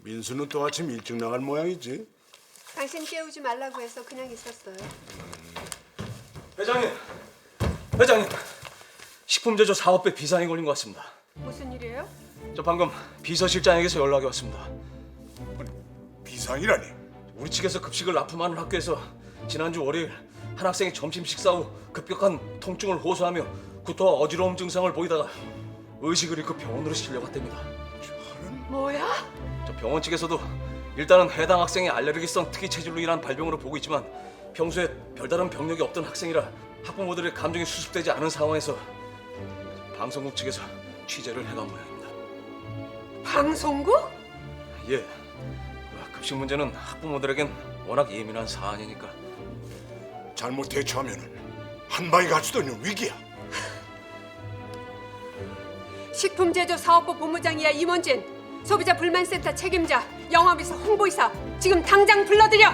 민수는 또 아침 일찍 나갈 모양이지. 당신 깨우지 말라고 해서 그냥 있었어요. 회장님, 식품제조 사업배 비상이 걸린 것 같습니다. 무슨 일이에요? 저 방금 비서실장에게서 연락이 왔습니다. 비상이라니. 우리 측에서 급식을 납품하는 학교에서 지난주 월요일 한 학생이 점심 식사 후 급격한 통증을 호소하며 구토와 어지러움 증상을 보이다가 의식을 잃고 병원으로 실려갔답니다. 뭐야? 저 병원 측에서도 일단은 해당 학생이 알레르기성 특이 체질로 인한 발병으로 보고 있지만 평소에 별다른 병력이 없던 학생이라 학부모들의 감정이 수습되지 않은 상황에서 방송국 측에서 취재를 해간 모양입니다. 방송국? 예, 급식 문제는 학부모들에겐 워낙 예민한 사안이니까. 잘못 대처하면 한 방에 갈 수도 있는 위기야. 식품제조사업부 본부장이야 임원진. 소비자 불만센터 책임자, 영업이사, 홍보이사 지금 당장 불러들여!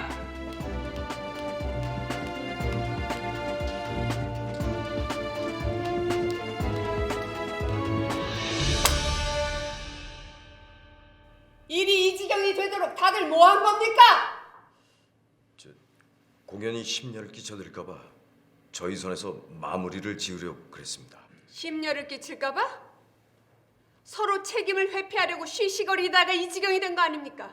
일이 이 지경이 되도록 다들 뭐 한 겁니까? 공연이 심려를 끼쳐드릴까봐 저희 선에서 마무리를 지으려고 그랬습니다. 심려를 끼칠까 봐? 서로 책임을 회피하려고 쉬쉬거리다가 이 지경이 된 거 아닙니까?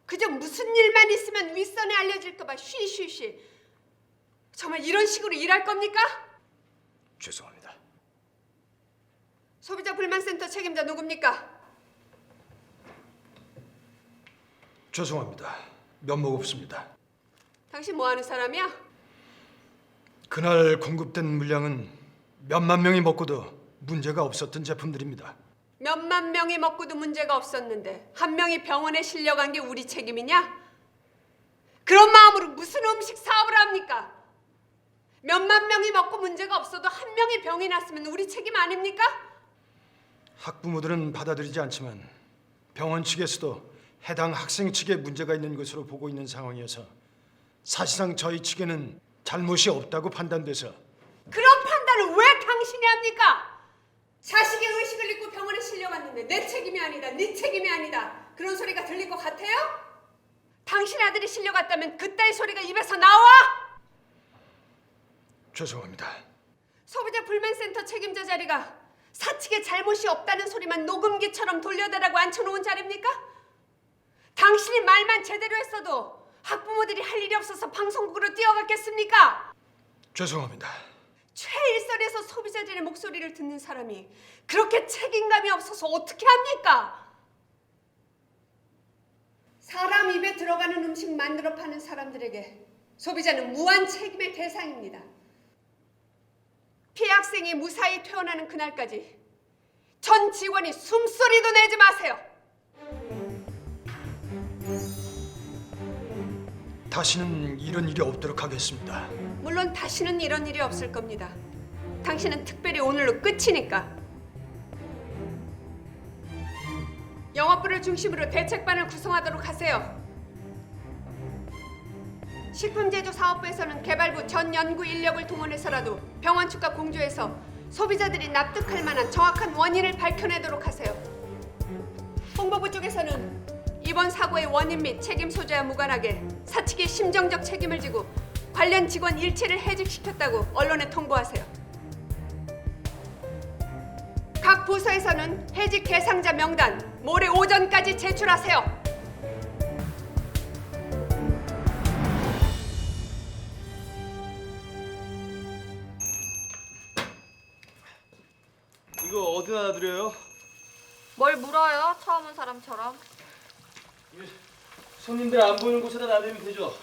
그저 무슨 일만 있으면 윗선에 알려질까 봐 쉬쉬쉬. 정말 이런 식으로 일할 겁니까? 죄송합니다. 소비자 불만센터 책임자 누굽니까? 죄송합니다. 면목 없습니다. 당신 뭐 하는 사람이야? 그날 공급된 물량은 몇만 명이 먹고도 문제가 없었던 제품들입니다. 몇만 명이 먹고도 문제가 없었는데 한 명이 병원에 실려간 게 우리 책임이냐? 그런 마음으로 무슨 음식 사업을 합니까? 몇만 명이 먹고 문제가 없어도 한 명이 병이 났으면 우리 책임 아닙니까? 학부모들은 받아들이지 않지만 병원 측에서도 해당 학생 측에 문제가 있는 것으로 보고 있는 상황이어서 사실상 저희 측에는 잘못이 없다고 판단돼서. 그런 판단을 왜 당신이 합니까? 자식의 의식을 잃고 병원에 실려갔는데 내 책임이 아니다, 네 책임이 아니다 그런 소리가 들릴 것 같아요? 당신 아들이 실려갔다면 그따위 소리가 입에서 나와? 죄송합니다. 소비자 불만센터 책임자 자리가 사측에 잘못이 없다는 소리만 녹음기처럼 돌려대라고 앉혀놓은 자리입니까? 당신이 말만 제대로 했어도 학부모들이 할 일이 없어서 방송국으로 뛰어갔겠습니까? 죄송합니다. 최일선에서 소비자들의 목소리를 듣는 사람이 그렇게 책임감이 없어서 어떻게 합니까? 사람 입에 들어가는 음식 만들어 파는 사람들에게 소비자는 무한 책임의 대상입니다. 피해 학생이 무사히 퇴원하는 그날까지 전 직원이 숨소리도 내지 마세요. 다시는 이런 일이 없도록 하겠습니다. 물론 다시는 이런 일이 없을 겁니다. 당신은 특별히 오늘로 끝이니까. 영업부를 중심으로 대책반을 구성하도록 하세요. 식품제조사업부에서는 개발부 전 연구 인력을 동원해서라도 병원 측과 공조해서 소비자들이 납득할 만한 정확한 원인을 밝혀내도록 하세요. 홍보부 쪽에서는 이번 사고의 원인 및 책임 소재와 무관하게 사측이 심정적 책임을 지고 관련 직원 일체를 해직시켰다고 언론에 통보하세요. 각 부서에서는 해직 대상자 명단 모레 오전까지 제출하세요. 이거 어디다 놔드려요? 뭘 물어요? 처음 온 사람처럼. 손님들 안 보이는 곳에다 놔두면 되죠?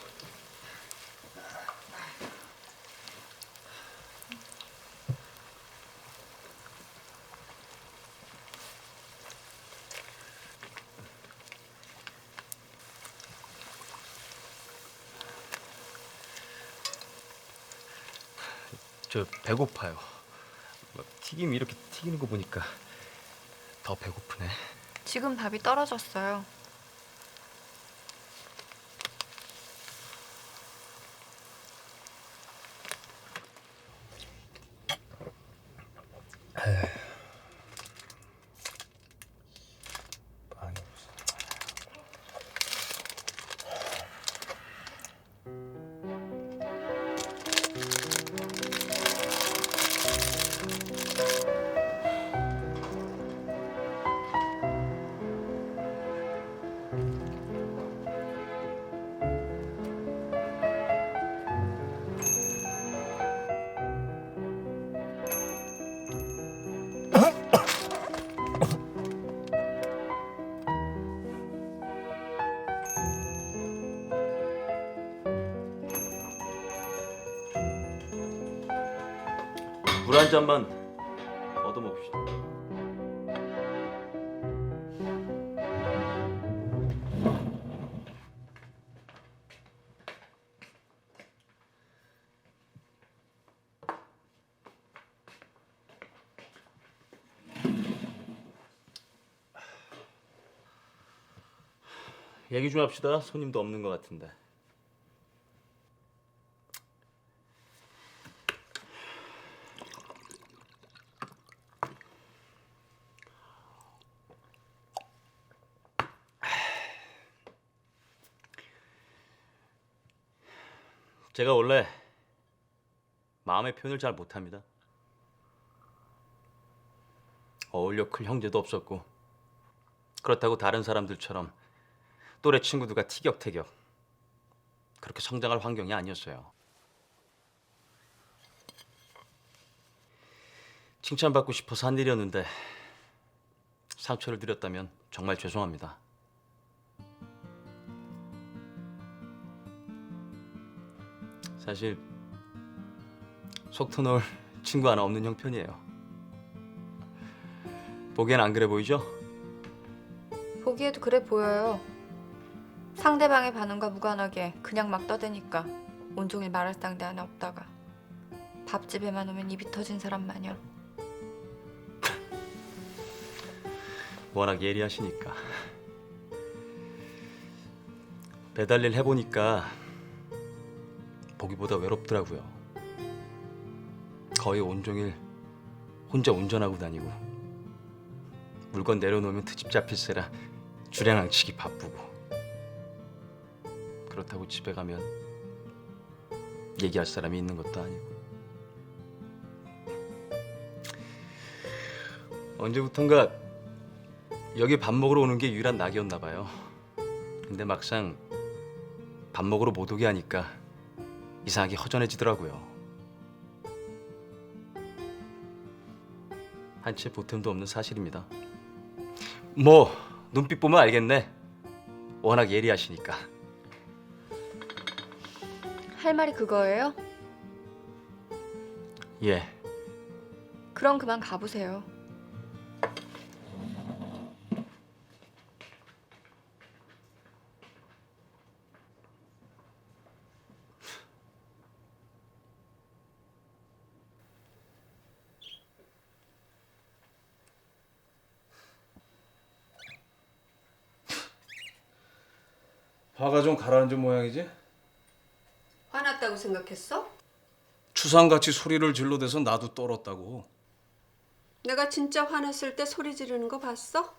저 배고파요. 튀김 이렇게 튀기는 거 보니까 더 배고프네. 지금 답이 떨어졌어요. 빵이 없어. 물 한 잔만 얻어먹읍시다. 얘기 좀 합시다. 손님도 없는 것 같은데. 제가 원래 마음의 표현을 잘 못합니다. 어울려 클 형제도 없었고 그렇다고 다른 사람들처럼 또래 친구들과 티격태격 그렇게 성장할 환경이 아니었어요. 칭찬받고 싶어서 한 일이었는데 상처를 드렸다면 정말 죄송합니다. 사실 속 터놓을 친구 하나 없는 형편이에요. 보기엔 안 그래 보이죠? 보기에도 그래 보여요. 상대방의 반응과 무관하게 그냥 막 떠드니까 온종일 말할 상대 하나 없다가 밥집에만 오면 입이 터진 사람 마냥. 워낙 예리하시니까. 배달일 해보니까 보기보다 외롭더라고요. 거의 온종일 혼자 운전하고 다니고 물건 내려놓으면 트집 잡힐세라 주량항치기 바쁘고 그렇다고 집에 가면 얘기할 사람이 있는 것도 아니고 언제부턴가 여기 밥 먹으러 오는 게 유일한 낙이었나 봐요. 근데 막상 밥 먹으러 못 오게 하니까 이상하게 허전해지더라고요. 한치의 보탬도 없는 사실입니다. 뭐 눈빛 보면 알겠네. 워낙 예리하시니까. 할 말이 그거예요? 예. 그럼 그만 가보세요. 화가 좀 가라앉은 모양이지? 화났다고 생각했어? 추상같이 소리를 질러대서 나도 떨었다고. 내가 진짜 화났을 때 소리 지르는 거 봤어?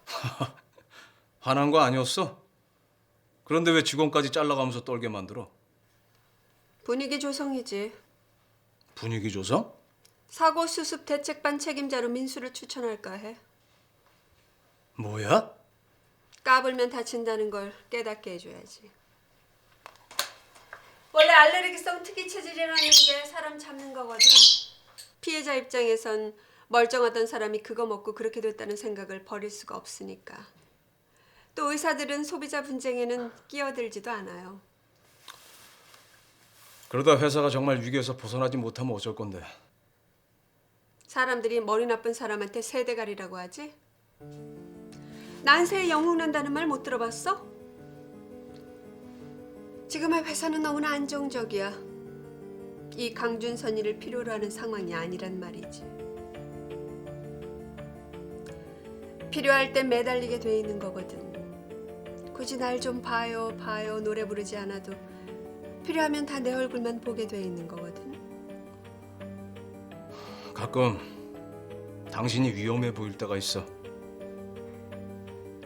화난 거 아니었어? 그런데 왜 직원까지 잘라가면서 떨게 만들어? 분위기 조성이지. 분위기 조성? 사고 수습 대책반 책임자로 민수를 추천할까 해. 뭐야? 까불면 다친다는 걸 깨닫게 해줘야지. 원래 알레르기성 특이 체질이라는 게 사람 잡는 거거든. 피해자 입장에선 멀쩡하던 사람이 그거 먹고 그렇게 됐다는 생각을 버릴 수가 없으니까. 또 의사들은 소비자 분쟁에는 끼어들지도 않아요. 그러다 회사가 정말 위기에서 벗어나지 못하면 어쩔 건데. 사람들이 머리 나쁜 사람한테 세대가리라고 하지? 난세에 영웅 난다는 말 못 들어봤어? 지금의 회사는 너무나 안정적이야. 이 강준선 일을 필요로 하는 상황이 아니란 말이지. 필요할 땐 매달리게 돼 있는 거거든. 굳이 날 좀 봐요 노래 부르지 않아도 필요하면 다 내 얼굴만 보게 돼 있는 거거든. 가끔 당신이 위험해 보일 때가 있어.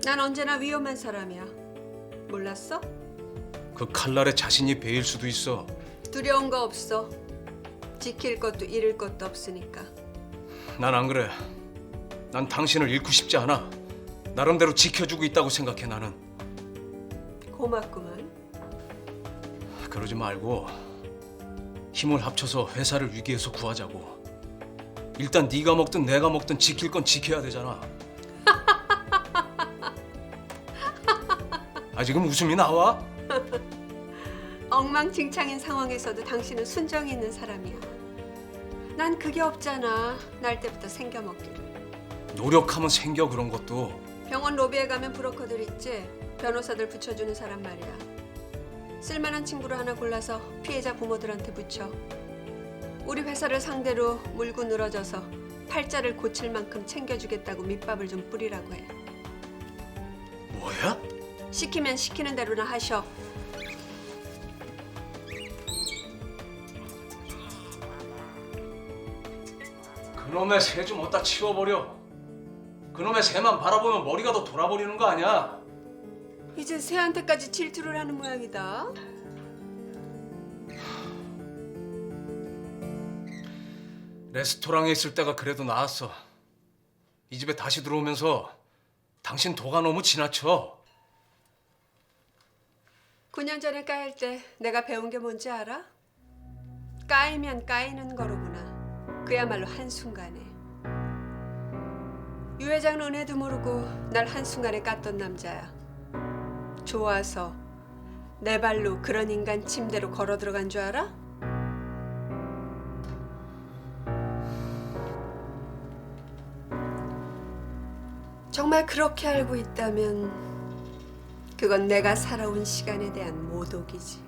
난 언제나 위험한 사람이야. 몰랐어? 그 칼날에 자신이 베일 수도 있어. 두려운 거 없어. 지킬 것도 잃을 것도 없으니까. 난 안 그래. 난 당신을 잃고 싶지 않아. 나름대로 지켜주고 있다고 생각해 나는. 고맙구만. 그러지 말고 힘을 합쳐서 회사를 위기에서 구하자고. 일단 네가 먹든 내가 먹든 지킬 건 지켜야 되잖아. 아 지금 웃음이 나와? 엉망진창인 상황에서도 당신은 순정이 있는 사람이야. 난 그게 없잖아. 날 때부터 생겨 먹기를. 노력하면 생겨 그런 것도. 병원 로비에 가면 브로커들 있지. 변호사들 붙여주는 사람 말이야. 쓸만한 친구를 하나 골라서 피해자 부모들한테 붙여. 우리 회사를 상대로 물고 늘어져서 팔자를 고칠 만큼 챙겨주겠다고 밑밥을 좀 뿌리라고 해. 뭐야? 시키면 시키는 대로나 하셔. 그놈의 새 좀 어디다 치워버려. 그놈의 새만 바라보면 머리가 더 돌아버리는 거 아니야? 이제 새한테까지 질투를 하는 모양이다. 레스토랑에 있을 때가 그래도 나았어. 이 집에 다시 들어오면서 당신 도가 너무 지나쳐. 9년 전에 까일 때 내가 배운 게 뭔지 알아? 까이면 까이는 거로구나. 그야말로 한순간에. 유 회장은 은혜도 모르고 날 한순간에 깠던 남자야. 좋아서 내 발로 그런 인간 침대로 걸어 들어간 줄 알아? 정말 그렇게 알고 있다면 그건 내가 살아온 시간에 대한 모독이지.